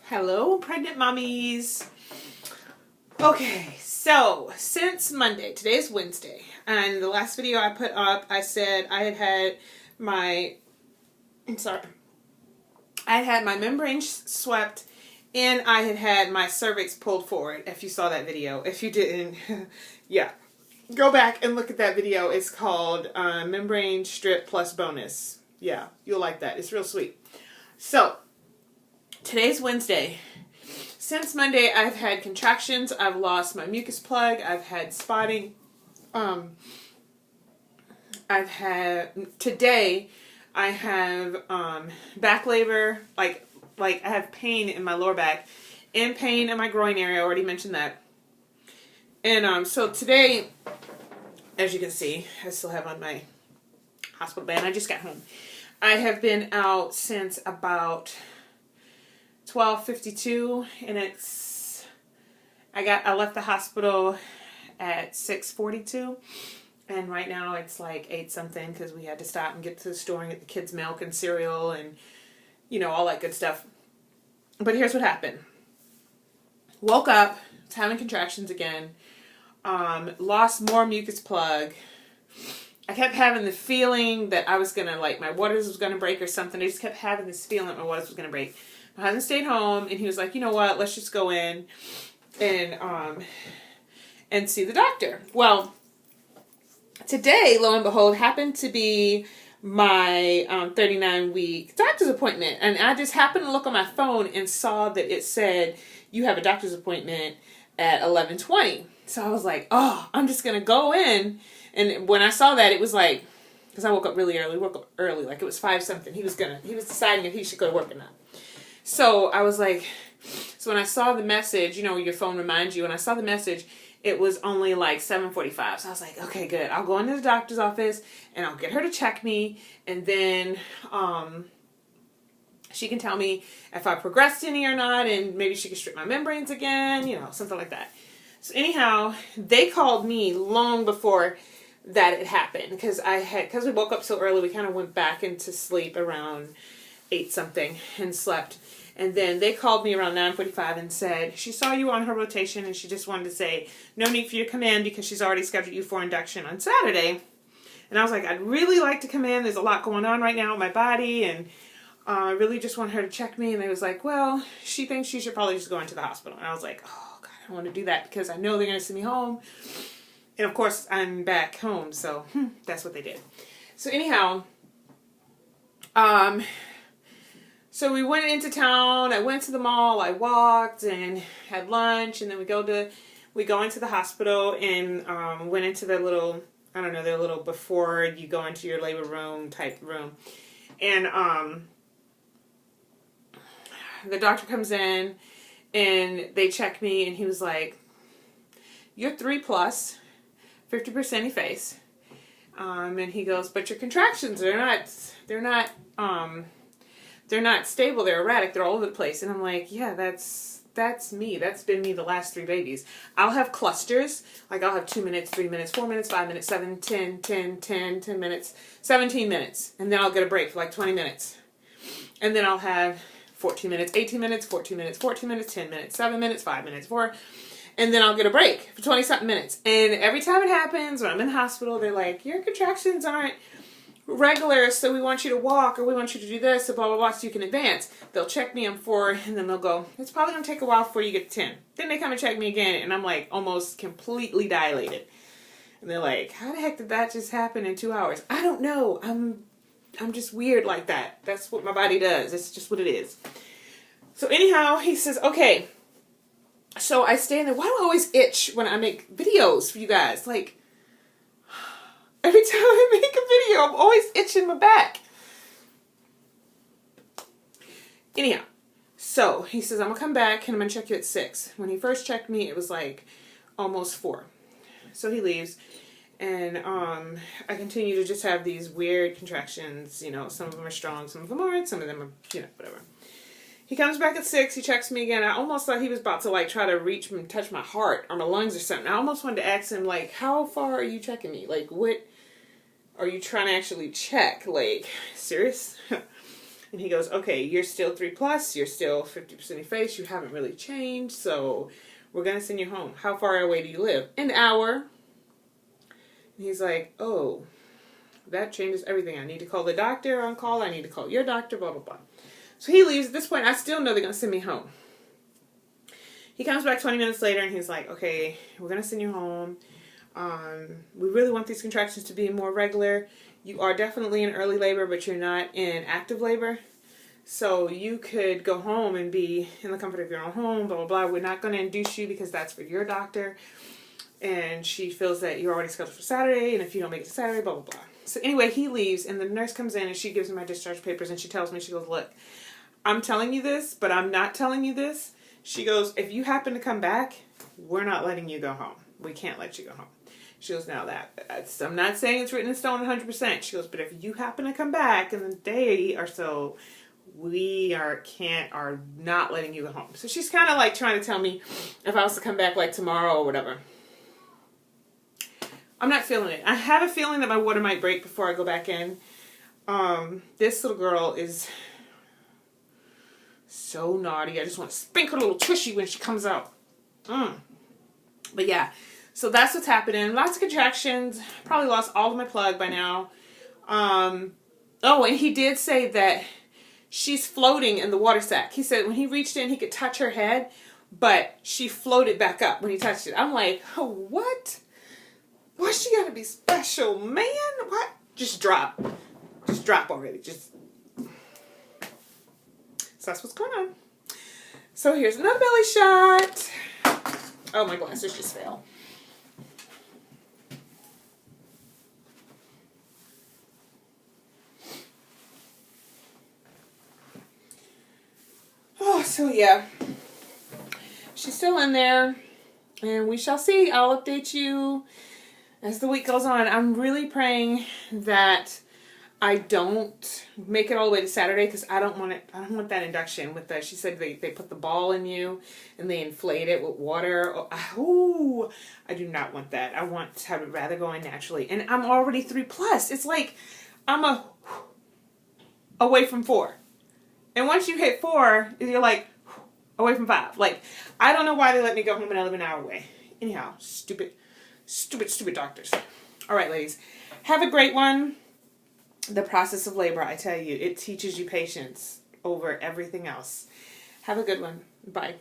Hello, pregnant mommies. Okay, so since Monday, today's Wednesday, and the last video I put up, I said I had my membrane swept, and I had my cervix pulled forward. If you saw that video, if you didn't, yeah, go back and look at that video. It's called membrane strip plus bonus. Yeah, you'll like that. It's real sweet. So today's Wednesday. Since Monday, I've had contractions. I've lost my mucus plug. I've had spotting. Today, I have back labor. Like I have pain in my lower back and pain in my groin area. I already mentioned that. And so today, as you can see, I still have on my hospital band. I just got home. I have been out since about 12:52, and I left the hospital at 6:42, and right now it's like 8 something because we had to stop and get to the store and get the kids milk and cereal and all that good stuff. But here's what happened. Woke up, was having contractions again, lost more mucus plug. I kept having the feeling that I was gonna, my waters was gonna break or something. I just kept having this feeling that my waters was gonna break. My husband stayed home, and he was like, you know what, let's just go in and see the doctor. Well, today, lo and behold, happened to be my 39-week doctor's appointment. And I just happened to look on my phone and saw that it said, you have a doctor's appointment at 11:20. So I was like, oh, I'm just going to go in. And when I saw that, it was like, because I woke up really early, like it was 5 something. He was deciding if he should go to work or not. So I was like, so when I saw the message, your phone reminds you, when I saw the message, it was only like 7:45. So I was like, okay, good. I'll go into the doctor's office and I'll get her to check me. And then she can tell me if I progressed any or not. And maybe she can strip my membranes again, something like that. So anyhow, they called me long before that it happened. Because we woke up so early, we kind of went back into sleep around 8 something and slept. And then they called me around 9:45 and said she saw you on her rotation and she just wanted to say no need for you to come in because she's already scheduled you for induction on Saturday. And I was like, I'd really like to come in. There's a lot going on right now in my body, and I really just want her to check me. And they was like, well, she thinks she should probably just go into the hospital. And I was like, oh God, I don't want to do that because I know they're going to send me home. And of course, I'm back home, so that's what they did. So anyhow, so we went into town. I went to the mall. I walked and had lunch, and then we go into the hospital and went into their little, their little before you go into your labor room type room. And the doctor comes in and they check me, and he was like, "You're 3+, 50% efface." And he goes, "But your contractions they're not stable, they're erratic, they're all over the place." And I'm like, yeah, that's me. That's been me the last 3 babies. I'll have clusters, like I'll have 2 minutes, 3 minutes, 4 minutes, 5 minutes, 7, 10, 10, 10, 10 minutes, 17 minutes. And then I'll get a break for like 20 minutes. And then I'll have 14 minutes, 18 minutes, 14 minutes, 14 minutes, 10 minutes, 7 minutes, 5 minutes, 4. And then I'll get a break for 20-something minutes. And every time it happens, when I'm in the hospital, they're like, your contractions aren't regular, so we want you to walk, or we want you to do this, so blah, blah, blah, so you can advance. They'll check me on 4, and then they'll go, it's probably going to take a while before you get to 10. Then they come and check me again, and I'm like almost completely dilated. And they're like, how the heck did that just happen in 2 hours? I don't know. I'm just weird like that. That's what my body does. It's just what it is. So anyhow, he says, okay. So I stand there. Why do I always itch when I make videos for you guys? Like, every time I make a video, I'm always itching my back. Anyhow, so he says, I'm going to come back and I'm going to check you at 6. When he first checked me, it was like almost 4. So he leaves. And I continue to just have these weird contractions. Some of them are strong, some of them aren't, some of them are, whatever. He comes back at 6. He checks me again. I almost thought he was about to try to reach and touch my heart or my lungs or something. I almost wanted to ask him, how far are you checking me? What are you trying to actually check? Serious? And he goes, okay, you're still 3+, you're still 50% of your face, you haven't really changed, so we're going to send you home. How far away do you live? An hour. And he's like, oh, that changes everything. I need to call the doctor on call, I need to call your doctor, blah, blah, blah. So he leaves. At this point, I still know they're going to send me home. He comes back 20 minutes later and he's like, okay, we're going to send you home. We really want these contractions to be more regular. You are definitely in early labor, but you're not in active labor. So you could go home and be in the comfort of your own home, blah, blah, blah. We're not going to induce you because that's for your doctor. And she feels that you're already scheduled for Saturday, and if you don't make it to Saturday, blah, blah, blah. So anyway, he leaves, and the nurse comes in, and she gives me my discharge papers, and she tells me, she goes, look, I'm telling you this, but I'm not telling you this. She goes, if you happen to come back, we're not letting you go home. We can't let you go home. She goes, now that's, I'm not saying it's written in stone 100%. She goes, but if you happen to come back in a day or so, we are not letting you go home. So she's kind of like trying to tell me if I was to come back like tomorrow or whatever. I'm not feeling it. I have a feeling that my water might break before I go back in. This little girl is so naughty. I just want to spank her little tushy when she comes out. But yeah, so that's what's happening. Lots of contractions. Probably lost all of my plug by now. Oh, and he did say that she's floating in the water sack. He said when he reached in, he could touch her head, but she floated back up when he touched it. I'm like, oh, what? Why she gotta be special, man? What? Just drop. Just drop already. Just. So that's what's going on. So here's another belly shot. Oh, my glasses just fell. Oh, so yeah. She's still in there. And we shall see. I'll update you as the week goes on. I'm really praying that I don't make it all the way to Saturday because I don't want it. I don't want that induction with the. She said they put the ball in you and they inflate it with water. Oh, I do not want that. I want to rather go in naturally. And I'm already 3+. It's like I'm away from 4. And once you hit 4, you're like away from 5. Like I don't know why they let me go home and I live an hour away. Anyhow, stupid doctors. All right, ladies, have a great one. The process of labor, I tell you, it teaches you patience over everything else. Have a good one. Bye.